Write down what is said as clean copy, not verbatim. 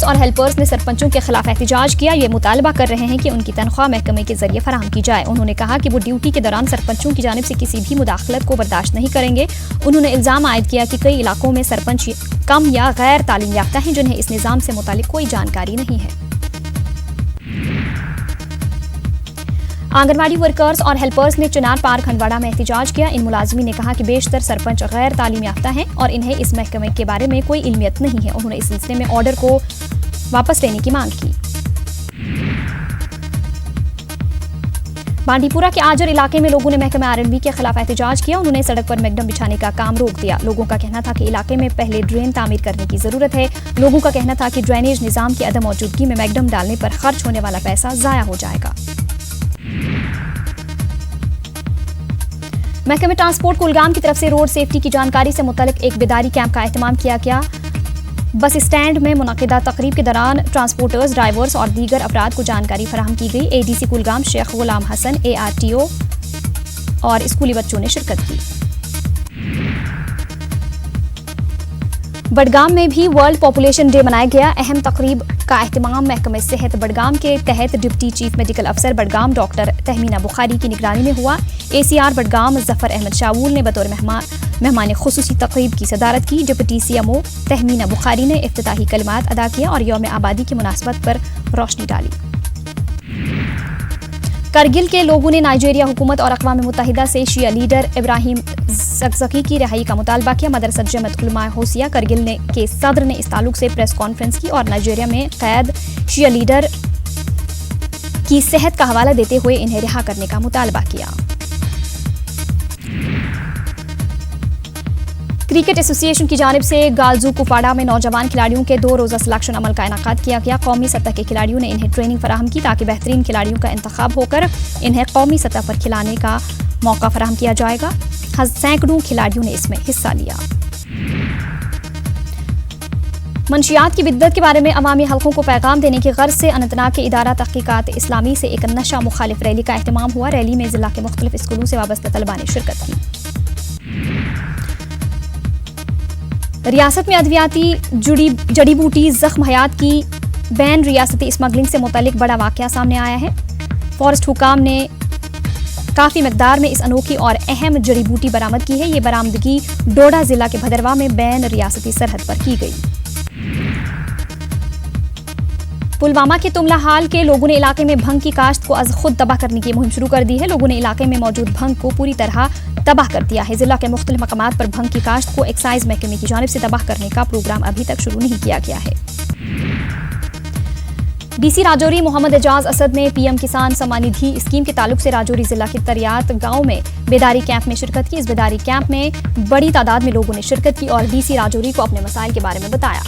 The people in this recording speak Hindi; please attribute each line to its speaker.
Speaker 1: और हेल्पर्स ने सरपंचों के खिलाफ एहतजाज किया। ये मुतालबा कर रहे हैं कि उनकी तनख्वाह महकमे के जरिए फराहम की जाए। उन्होंने कहा कि वो ड्यूटी के दौरान सरपंचों की जानिब से किसी भी मुदाखलत को बर्दाश्त नहीं करेंगे। उन्होंने इल्जाम आयद किया कि कई इलाकों में सरपंच कम या गैर तालीम याफ्ता हैं जिन्हें इस निज़ाम से मुतालिक कोई जानकारी नहीं है। आंगनवाड़ी वर्कर्स और हेल्पर्स ने चिनार पार्क हंडवाड़ा में एहतजाज किया। इन मुलाजमी ने कहा कि बेशतर सरपंच गैर तालीम याफ्ता हैं और इन्हें इस महकमे के बारे में कोई इल्मियत नहीं है। उन्होंने इस सिलसिले में ऑर्डर को वापस लेने की मांग की। बांडीपुरा के आजर इलाके में लोगों ने महकमे आरएनबी के खिलाफ एहतजाज किया। उन्होंने सड़क पर मैकडम बिछाने का काम रोक दिया। लोगों का कहना था कि इलाके में पहले ड्रेन तामीर करने की जरूरत है। लोगों का कहना था कि ड्रेनेज निजाम की अदम मौजूदगी में मैकडम डालने पर खर्च होने वाला पैसा जाया हो जाएगा। महकमे ट्रांसपोर्ट कुलगाम की तरफ से रोड सेफ्टी की जानकारी से मुतल्लिक एक बेदारी कैंप का एहतमाम किया गया। बस स्टैंड में मुनक़िदा तकरीब के दौरान ट्रांसपोर्टर्स, ड्राइवर्स और दीगर अफराद को जानकारी फराहम की गई। एडीसी कुलगाम शेख गुलाम हसन, ARTO और स्कूली बच्चों ने शिरकत की। बडगाम में भी वर्ल्ड पॉपुलेशन डे मनाया गया। अहम तकरीब का एहतमाम महकमे सेहत बडगाम के तहत डिप्टी चीफ मेडिकल अफसर बडगाम डॉक्टर तहमीना बुखारी की निगरानी में हुआ। ACR बडगाम जफर अहमद शावूल ने बतौर मेहमान खुसूसी तकरीब की सदारत की। डिप्टी CMO तहमीना बुखारी ने इफ्तिताही कलिमात अदा किया और यौम आबादी की मुनासबत पर रोशनी डाली। करगिल के लोगों ने नाइजीरिया हुकूमत और अक़वाम मुत्तहिदा से शिया लीडर इब्राहिम ज़क़ज़क़ी की रिहाई का मुतालबा किया। मदरसा जमत उलमा होसिया करगिल के सदर ने इस ताल्लुक से प्रेस कॉन्फ्रेंस की और नाइजीरिया में कैद शिया लीडर की सेहत का हवाला देते हुए इन्हें रिहा करने का मुतालबा किया। क्रिकेट एसोसिएशन की जानिब से गालजू कुपाड़ा में नौजवान खिलाड़ियों के 2 रोज़ा सिलेक्शन अमल का इनाकाद किया गया। कौमी सतह के खिलाड़ियों ने इन्हें ट्रेनिंग फराहम की ताकि बेहतरीन खिलाड़ियों का इंतखाब होकर इन्हें कौमी सतह पर खिलाने का मौका फराहम किया जाएगा। सैकड़ों खिलाड़ियों ने इसमें हिस्सा लिया। मंशियात की बिद्दत के बारे में अवामी हल्कों को पैगाम देने की गर्ज से अनंतनाग के इदारा तहकीकात इस्लामी से एक नशा मुखालिफ रैली का एहतमाम हुआ। रैली में जिला के मुख्तलिफ स्कूलों से वाबस्ता तलबा ने शिरकत की। रियासत में अद्वियाती जड़ी बूटी जख्म हयात की बैन रियासती स्मगलिंग से मुतल्लिक बड़ा वाकया सामने आया है। फॉरेस्ट हुकाम ने काफ़ी मकदार में इस अनोखी और अहम जड़ी बूटी बरामद की है। ये बरामदगी डोडा जिला के भदरवा में बैन रियासती सरहद पर की गई। पुलवामा के तुमला हाल के लोगों ने इलाके में भंग की काश्त को अज खुद तबाह करने की मुहिम शुरू कर दी है। लोगों ने इलाके में मौजूद भंग को पूरी तरह तबाह कर दिया है। जिला के मुख्तलिफ मकामात पर भंग की काश्त को एक्साइज महकमे की जानिब से तबाह करने का प्रोग्राम अभी तक शुरू नहीं किया गया है। DC राजौरी मोहम्मद एजाज असद ने PM किसान सम्मान निधि स्कीम के ताल्लुक से राजौरी जिला के तरियात गांव में बेदारी कैंप में शिरकत की। इस बेदारी कैंप में बड़ी तादाद में लोगों ने शिरकत की और DC राजौरी को अपने मसाइल के बारे में बताया।